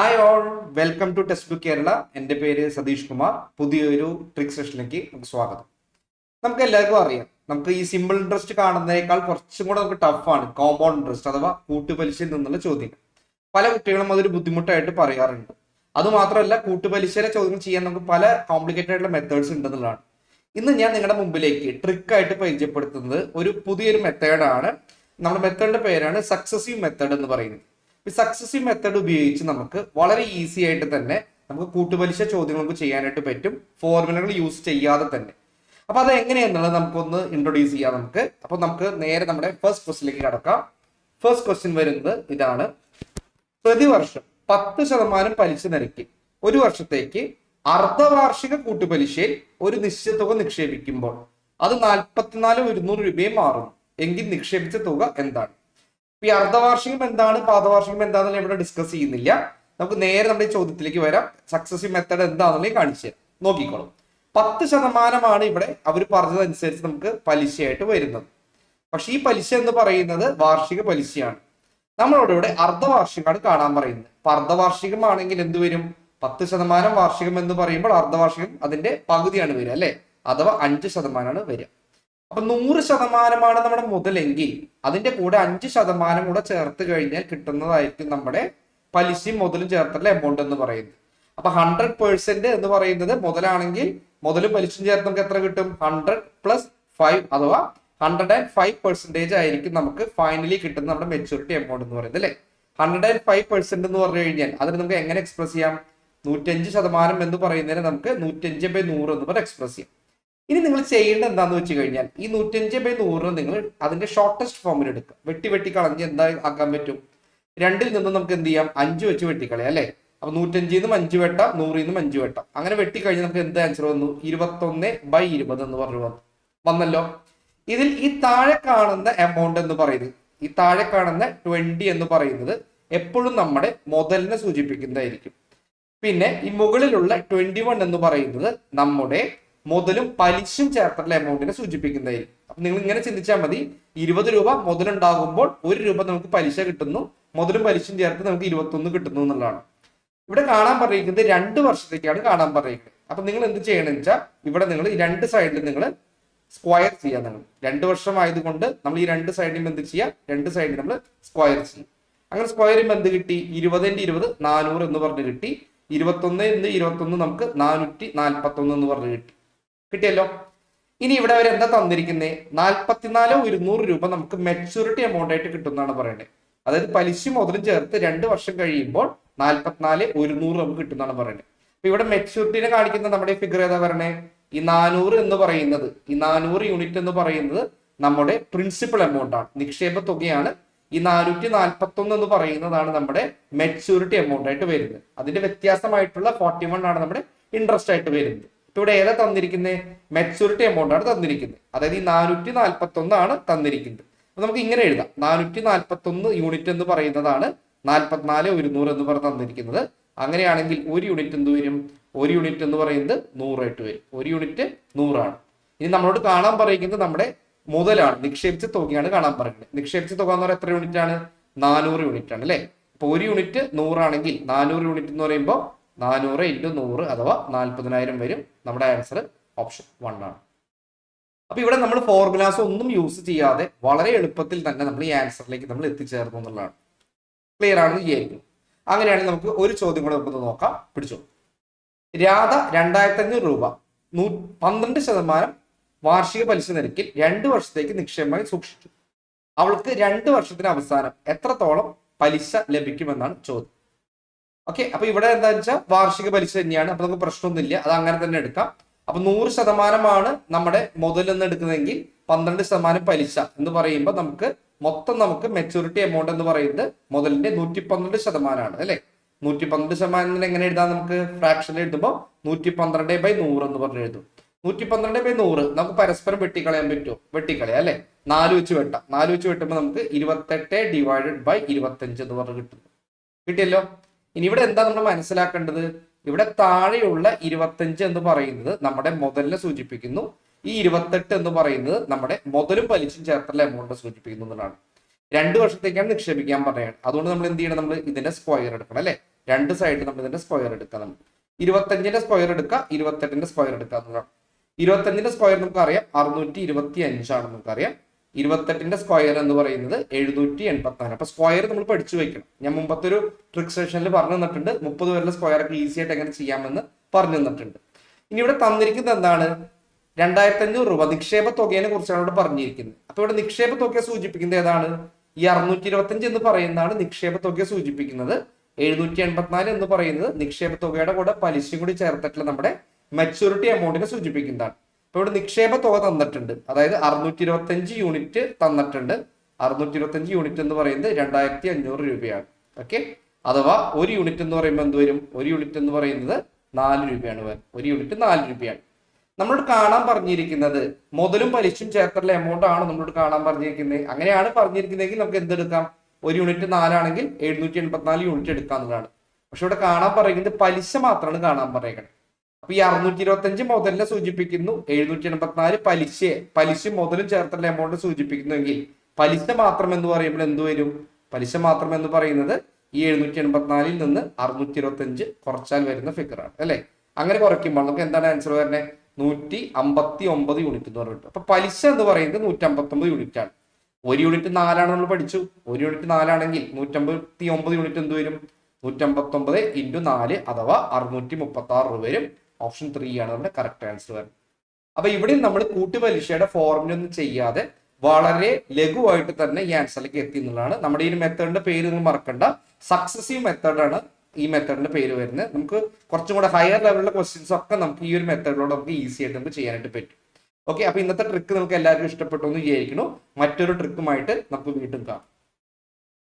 Hi all, welcome to text book Kerala. എൻ്റെ പേര് സതീഷ് കുമാർ. പുതിയൊരു ട്രിക്ക് സെഷനിലേക്ക് നമുക്ക് സ്വാഗതം. നമുക്ക് എല്ലാവർക്കും അറിയാം, നമുക്ക് ഈ സിമ്പിൾ ഇൻട്രസ്റ്റ് കാണുന്നതിനേക്കാൾ കുറച്ചും കൂടെ നമുക്ക് ടഫാണ് കോമ്പൗണ്ട് ഇൻട്രസ്റ്റ് അഥവാ കൂട്ടുപലിശയിൽ നിന്നുള്ള ചോദ്യങ്ങൾ. പല കുട്ടികളും അതൊരു ബുദ്ധിമുട്ടായിട്ട് പറയാറുണ്ട്. അതുമാത്രമല്ല, കൂട്ടുപലിശയിലെ ചോദ്യങ്ങൾ ചെയ്യാൻ നമുക്ക് പല കോംപ്ലിക്കേറ്റഡ് ആയിട്ടുള്ള മെത്തേഡ്സ് ഉണ്ടെന്നുള്ളതാണ്. ഇന്ന് ഞാൻ നിങ്ങളുടെ മുമ്പിലേക്ക് ട്രിക്കായിട്ട് പരിചയപ്പെടുത്തുന്നത് ഒരു പുതിയൊരു മെത്തേഡാണ്. നമ്മുടെ മെത്തേഡിന്റെ പേരാണ് സക്സസീവ് മെത്തേഡ് എന്ന് പറയുന്നത്. ഈ സക്സസീവ് മെത്തേഡ് ഉപയോഗിച്ച് നമുക്ക് വളരെ ഈസി ആയിട്ട് തന്നെ നമുക്ക് കൂട്ടുപലിശ ചോദ്യങ്ങൾക്ക് ചെയ്യാനായിട്ട് പറ്റും, ഫോർമുലകൾ യൂസ് ചെയ്യാതെ തന്നെ. അപ്പൊ അത് എങ്ങനെയാണെന്നുള്ളത് നമുക്കൊന്ന് ഇൻട്രൊഡ്യൂസ് ചെയ്യാം. അപ്പൊ നമുക്ക് നേരെ നമ്മുടെ ഫസ്റ്റ് ക്വസ്റ്റിലേക്ക് കടക്കാം. ഫസ്റ്റ് ക്വസ്റ്റ്യൻ വരുന്നത് ഇതാണ്: പ്രതിവർഷം 10% പലിശ നിരക്കിൽ ഒരു വർഷത്തേക്ക് അർദ്ധവാർഷിക കൂട്ടുപലിശയിൽ ഒരു നിശ്ചിത തുക നിക്ഷേപിക്കുമ്പോൾ അത് 44,100 രൂപയെ മാറുന്നു എങ്കിൽ നിക്ഷേപിച്ച തുക എന്താണ്? ഈ അർദ്ധവാർഷികം എന്താണ്, പാദവാർഷികം എന്താണെന്ന് ഇവിടെ ഡിസ്കസ് ചെയ്യുന്നില്ല. നമുക്ക് നേരെ നമ്മുടെ ചോദ്യത്തിലേക്ക് വരാം. സക്സസീവ് മെത്തേഡ് എന്താണെന്നുള്ളത് കാണിച്ചു തരാം, നോക്കിക്കോളും. 10% ഇവിടെ അവർ പറഞ്ഞതനുസരിച്ച് നമുക്ക് പലിശയായിട്ട് വരുന്നത്. പക്ഷെ ഈ പലിശ എന്ന് പറയുന്നത് വാർഷിക പലിശയാണ്. നമ്മളോട് ഇവിടെ അർദ്ധവാർഷികമാണ് കാണാൻ പറയുന്നത്. അപ്പൊ അർദ്ധവാർഷികമാണെങ്കിൽ എന്ത് വരും? 10% വാർഷികം എന്ന് പറയുമ്പോൾ അർദ്ധവാർഷികം അതിന്റെ പകുതിയാണ് വരിക, അല്ലെ? അഥവാ 5% വരിക. അപ്പൊ 100% നമ്മുടെ മുതലെങ്കിൽ അതിന്റെ കൂടെ 5% കൂടെ ചേർത്ത് കഴിഞ്ഞാൽ കിട്ടുന്നതായിരിക്കും നമ്മുടെ പലിശയും മുതലും ചേർത്തുള്ള എമൗണ്ട് എന്ന് പറയുന്നത്. അപ്പൊ 100% എന്ന് പറയുന്നത് മുതലാണെങ്കിൽ മുതലും പലിശയും ചേർത്ത് നമുക്ക് എത്ര കിട്ടും? 100 + 5 അഥവാ 105% ആയിരിക്കും നമുക്ക് ഫൈനലി കിട്ടുന്ന നമ്മുടെ മെച്ചൂരിറ്റി എമൗണ്ട് എന്ന് പറയുന്നത്, അല്ലെ? 105% എന്ന് പറഞ്ഞു കഴിഞ്ഞാൽ അതിന് നമുക്ക് എങ്ങനെ എക്സ്പ്രസ് ചെയ്യാം? 105% എന്ന് പറയുന്നതിന് നമുക്ക് 105/100 എന്ന് പറഞ്ഞ് എക്സ്പ്രസ് ചെയ്യാം. ഇനി നിങ്ങൾ ചെയ്യേണ്ടത് എന്താന്ന് വെച്ച് കഴിഞ്ഞാൽ ഈ 105/100 നിങ്ങൾ അതിന്റെ ഷോർട്ടസ്റ്റ് ഫോമിൽ എടുക്കുക. വെട്ടി കളഞ്ഞ് എന്താ ആക്കാൻ പറ്റും? 2ൽ നിന്ന് നമുക്ക് എന്ത് ചെയ്യാം? 5 വെച്ച് വെട്ടിക്കളയാം, അല്ലെ? അപ്പൊ 105 5 വെട്ടാം, 100 5 വെട്ടാം. അങ്ങനെ വെട്ടിക്കഴിഞ്ഞ് നമുക്ക് എന്ത് ആൻസർ വന്നു? 21/20 എന്ന് പറഞ്ഞു വന്നല്ലോ. ഇതിൽ ഈ താഴെ കാണുന്ന എമൗണ്ട് എന്ന് പറയുന്നത്, ഈ താഴെ കാണുന്ന 20 എന്ന് പറയുന്നത് എപ്പോഴും നമ്മുടെ മുതലിനെ സൂചിപ്പിക്കുന്നതായിരിക്കും. പിന്നെ ഈ മുകളിലുള്ള 21 എന്ന് പറയുന്നത് നമ്മുടെ മുതലും പലിശയും ചേർത്തുള്ള എമൗണ്ടിനെ സൂചിപ്പിക്കുന്നതായിരിക്കും. അപ്പൊ നിങ്ങൾ ഇങ്ങനെ ചിന്തിച്ചാൽ മതി, 20 രൂപ മുതലുണ്ടാകുമ്പോൾ 1 രൂപ നമുക്ക് പലിശ കിട്ടുന്നു, മുതലും പലിശയും ചേർത്ത് നമുക്ക് 21 കിട്ടുന്നു എന്നുള്ളതാണ്. ഇവിടെ കാണാൻ പറയുന്നത് 2 വർഷത്തേക്കാണ് കാണാൻ പറയുന്നത്. അപ്പൊ നിങ്ങൾ എന്ത് ചെയ്യണമെന്ന് വെച്ചാൽ ഇവിടെ നിങ്ങൾ ഈ 2 സൈഡിൽ നിങ്ങൾ സ്ക്വയർ ചെയ്യാൻ. നിങ്ങൾ 2 വർഷം ആയതുകൊണ്ട് നമ്മൾ ഈ 2 സൈഡിലും എന്ത് ചെയ്യാം? 2 സൈഡിൽ നമ്മൾ സ്ക്വയർ ചെയ്യും. അങ്ങനെ സ്ക്വയർ ചെയ്യുമ്പോൾ എന്ത് കിട്ടി? 20/20 400 എന്ന് പറഞ്ഞ് കിട്ടി. 21/21 നമുക്ക് 441 എന്ന് പറഞ്ഞ് കിട്ടിയല്ലോ. ഇനി ഇവിടെ അവർ എന്താ തന്നിരിക്കുന്നത്? 44,100 രൂപ നമുക്ക് മെച്ചൂരിറ്റി എമൗണ്ട് ആയിട്ട് കിട്ടുന്നതാണ് പറയുന്നത്. അതായത് പലിശ മുതലും ചേർത്ത് 2 വർഷം കഴിയുമ്പോൾ 44,100 നമുക്ക് കിട്ടുന്നതാണ് പറയുന്നത്. അപ്പൊ ഇവിടെ മെച്ചൂരിറ്റിനെ കാണിക്കുന്ന നമ്മുടെ ഫിഗർ ഏതാ പറയണേ? ഈ 400 എന്ന് പറയുന്നത്, ഈ 400 യൂണിറ്റ് എന്ന് പറയുന്നത് നമ്മുടെ പ്രിൻസിപ്പൽ എമൗണ്ട് ആണ്, നിക്ഷേപ തുകയാണ്. ഈ 441 എന്ന് പറയുന്നതാണ് നമ്മുടെ മെച്ചൂരിറ്റി എമൗണ്ട് ആയിട്ട് വരുന്നത്. അതിന്റെ വ്യത്യാസമായിട്ടുള്ള 41 ആണ് നമ്മുടെ ഇൻട്രസ്റ്റ് ആയിട്ട് വരുന്നത്. ഇപ്പൊ ഇവിടെ ഏതാ തന്നിരിക്കുന്നത്? മെച്ചൂരിറ്റി എമൗണ്ട് ആണ് തന്നിരിക്കുന്നത്. അതായത് ഈ 441 ആണ് തന്നിരിക്കുന്നത്. അപ്പൊ നമുക്ക് ഇങ്ങനെ എഴുതാം: 441 യൂണിറ്റ് എന്ന് പറയുന്നതാണ് 44,100 എന്ന് പറഞ്ഞ് തന്നിരിക്കുന്നത്. അങ്ങനെയാണെങ്കിൽ ഒരു യൂണിറ്റ് എന്ത് വരും? ഒരു യൂണിറ്റ് എന്ന് പറയുന്നത് 100 ആയിട്ട് വരും. ഒരു യൂണിറ്റ് 100 ആണ്. ഇനി നമ്മളോട് കാണാൻ പറയുന്നത് നമ്മുടെ മുതലാണ്, നിക്ഷേപിച്ച തുകയാണ് കാണാൻ പറയുന്നത്. നിക്ഷേപിച്ച തുക എന്ന് പറയുന്നത് എത്ര യൂണിറ്റ് ആണ്? 400 യൂണിറ്റ് ആണ്, അല്ലെ? അപ്പൊ ഒരു യൂണിറ്റ് 100 ആണെങ്കിൽ 400 യൂണിറ്റ് എന്ന് പറയുമ്പോൾ 400 × 100 അഥവാ 40,000 വരും. നമ്മുടെ ആൻസർ ഓപ്ഷൻ 1 ആണ്. അപ്പൊ ഇവിടെ നമ്മൾ ഫോർമുലാസ് ഒന്നും യൂസ് ചെയ്യാതെ വളരെ എളുപ്പത്തിൽ തന്നെ നമ്മൾ ഈ ആൻസറിലേക്ക് നമ്മൾ എത്തിച്ചേർന്നു എന്നുള്ളതാണ്. ക്ലിയർ ആണെന്ന് വിചാരിക്കുന്നു. അങ്ങനെയാണെങ്കിൽ നമുക്ക് ഒരു ചോദ്യം കൂടെ നമുക്ക് നോക്കാം. പിടിച്ചോ. രാധ 2,500 രൂപ 12% വാർഷിക പലിശ നിരക്കിൽ 2 വർഷത്തേക്ക് നിക്ഷേപമായി സൂക്ഷിച്ചു. അവൾക്ക് 2 വർഷത്തിന് അവസാനം എത്രത്തോളം പലിശ ലഭിക്കുമെന്നാണ് ചോദ്യം. ഓക്കെ, അപ്പൊ ഇവിടെ എന്താണെന്ന് വെച്ചാൽ വാർഷിക പലിശ തന്നെയാണ്. അപ്പൊ നമുക്ക് പ്രശ്നമൊന്നുമില്ല, അത് അങ്ങനെ തന്നെ എടുക്കാം. അപ്പൊ 100% നമ്മുടെ മുതൽ എന്ന് എടുക്കുന്നതെങ്കിൽ 12% പലിശ എന്ന് പറയുമ്പോൾ നമുക്ക് മൊത്തം നമുക്ക് മെച്ചൂരിറ്റി എമൗണ്ട് എന്ന് പറയുന്നത് മുതലിന്റെ 112% ആണ്, അല്ലെ? 112% എങ്ങനെ എഴുതാം? നമുക്ക് ഫ്രാക്ഷനിൽ എഴുതുമ്പോൾ 112/100 എന്ന് പറഞ്ഞ് എഴുതും. 112/100 നമുക്ക് പരസ്പരം വെട്ടിക്കളയാൻ പറ്റുമോ? വെട്ടിക്കളയാം, അല്ലെ? 4 വെച്ച് വെട്ടാം. 4 വെച്ച് വെട്ടുമ്പോൾ നമുക്ക് 28/25 എന്ന് പറഞ്ഞ് കിട്ടുന്നു. കിട്ടിയല്ലോ. ഇനി ഇവിടെ എന്താ നമ്മൾ മനസ്സിലാക്കേണ്ടത്? ഇവിടെ താഴെയുള്ള 25 എന്ന് പറയുന്നത് നമ്മുടെ മുതലിനെ സൂചിപ്പിക്കുന്നു. ഈ 28 എന്ന് പറയുന്നത് നമ്മുടെ മുതലും പലിശയും ചേർത്തുള്ള എമൗണ്ട് സൂചിപ്പിക്കുന്നു എന്നതാണ്. 2 വർഷത്തേക്കാണ് നിക്ഷേപിക്കാൻ പറയുന്നത്. അതുകൊണ്ട് നമ്മൾ എന്ത് ചെയ്യണം? നമ്മൾ ഇതിന്റെ സ്ക്വയർ എടുക്കണം, അല്ലെ? രണ്ട് സൈഡ് നമ്മൾ ഇതിന്റെ സ്ക്വയർ എടുക്കുക. നമ്മൾ 25ന്റെ സ്ക്വയർ എടുക്കുക, 28ന്റെ സ്ക്വയർ എടുക്കുക എന്നുള്ളതാണ്. 25ന്റെ സ്ക്വയർ നമുക്കറിയാം 625 നമുക്കറിയാം. 28ന്റെ സ്ക്വയർ എന്ന് പറയുന്നത് 784. അപ്പൊ സ്ക്വയർ നമ്മൾ പഠിച്ചു വെക്കണം. ഞാൻ മുമ്പത്തെ ഒരു ട്രിക്ക് സെഷനിൽ പറഞ്ഞു തന്നിട്ടുണ്ട്. 30 വരെയുള്ള സ്ക്വയർ ഒക്കെ ഈസി ആയിട്ട് എങ്ങനെ ചെയ്യാമെന്ന് പറഞ്ഞു തന്നിട്ടുണ്ട്. ഇനി ഇവിടെ തന്നിരിക്കുന്നത് എന്താണ്? 2500 രൂപ നിക്ഷേപ തുകയെ കുറിച്ചാണ് ഇവിടെ പറഞ്ഞിരിക്കുന്നത്. അപ്പൊ ഇവിടെ നിക്ഷേപ തുകയെ സൂചിപ്പിക്കുന്നത് ഏതാണ്? ഈ 625 എന്ന് പറയുന്നതാണ് നിക്ഷേപ തുകയെ സൂചിപ്പിക്കുന്നത്. 784 എന്ന് പറയുന്നത് നിക്ഷേപ തുകയുടെ കൂടെ പലിശയും കൂടി ചേർത്തിട്ടുള്ള നമ്മുടെ മെച്ചൂരിറ്റി എമൗണ്ടിനെ സൂചിപ്പിക്കുന്നതാണ്. അപ്പൊ ഇവിടെ നിക്ഷേപ തുക തന്നിട്ടുണ്ട്, അതായത് 625 യൂണിറ്റ് തന്നിട്ടുണ്ട്. 625 യൂണിറ്റ് എന്ന് പറയുന്നത് 2500 രൂപയാണ്. ഓക്കെ, അഥവാ ഒരു യൂണിറ്റ് എന്ന് പറയുമ്പോൾ എന്ത് വരും? ഒരു യൂണിറ്റ് എന്ന് പറയുന്നത് 4 രൂപയാണ്. ഒരു യൂണിറ്റ് 4 രൂപയാണ്. നമ്മളോട് കാണാൻ പറഞ്ഞിരിക്കുന്നത് മുതലും പലിശയും ചേർത്തുള്ള എമൗണ്ട് ആണ് നമ്മളോട് കാണാൻ പറഞ്ഞിരിക്കുന്നത്. അങ്ങനെയാണ് പറഞ്ഞിരിക്കുന്നതെങ്കിൽ നമുക്ക് എന്തെടുക്കാം? ഒരു യൂണിറ്റ് 4 ആണെങ്കിൽ 784 യൂണിറ്റ് എടുക്കാവുന്നതാണ്. പക്ഷെ ഇവിടെ കാണാൻ പറയുന്നത് പലിശ മാത്രമാണ് കാണാൻ പറയുന്നത്. അപ്പൊ ഈ 625 മുതലിനെ സൂചിപ്പിക്കുന്നു, 784 പലിശയും മുതലും ചേർത്തുള്ള എമൗണ്ട് സൂചിപ്പിക്കുന്നുവെങ്കിൽ പലിശ മാത്രം എന്ന് പറയുമ്പോൾ എന്ത് വരും? പലിശ മാത്രം എന്ന് പറയുന്നത് ഈ 784 നിന്ന് 625 കുറച്ചാൽ വരുന്ന ഫിഗർ ആണ് അല്ലെ. അങ്ങനെ കുറയ്ക്കുമ്പോൾ നമുക്ക് എന്താണ് ആൻസർ വരുന്നത്? 159 യൂണിറ്റ് എന്ന് പറഞ്ഞിട്ട്. അപ്പൊ പലിശ എന്ന് പറയുന്നത് 159 യൂണിറ്റ് ആണ്. ഒരു യൂണിറ്റ് 4 നമ്മൾ പഠിച്ചു. ഒരു യൂണിറ്റ് 4 ആണെങ്കിൽ 159 യൂണിറ്റ് എന്ത് വരും? 159 × 4 അഥവാ 636 രൂപ വരും. ഓപ്ഷൻ 3 ആണ് നമ്മുടെ കറക്റ്റ് ആൻസർ വരുന്നത്. അപ്പൊ ഇവിടെ നമ്മൾ കൂട്ടുപലിശയുടെ ഫോർമുല ഒന്നും ചെയ്യാതെ വളരെ ലഘുവായിട്ട് തന്നെ ഈ ആൻസറിലേക്ക് എത്തി എന്നുള്ളതാണ്. നമ്മുടെ ഈ മെത്തേഡിന്റെ പേര് നിങ്ങൾ മറക്കണ്ട, സക്സസീവ് മെത്തേഡാണ് ഈ മെത്തേഡിന്റെ പേര് വരുന്നത്. നമുക്ക് കുറച്ചും കൂടെ ഹയർ ലെവലിലുള്ള ക്വസ്റ്റ്യൻസ് ഒക്കെ നമുക്ക് ഈ ഒരു മെത്തേഡിലൂടെ നമുക്ക് ഈസി ആയിട്ട് നമുക്ക് ചെയ്യാനായിട്ട് പറ്റും. ഓക്കെ, അപ്പൊ ഇന്നത്തെ ട്രിക്ക് നിങ്ങൾക്ക് എല്ലാവർക്കും ഇഷ്ടപ്പെട്ടു എന്ന് വിചാരിക്കുന്നു. മറ്റൊരു ട്രിക്കുമായിട്ട് നമുക്ക് വീണ്ടും കാണാം.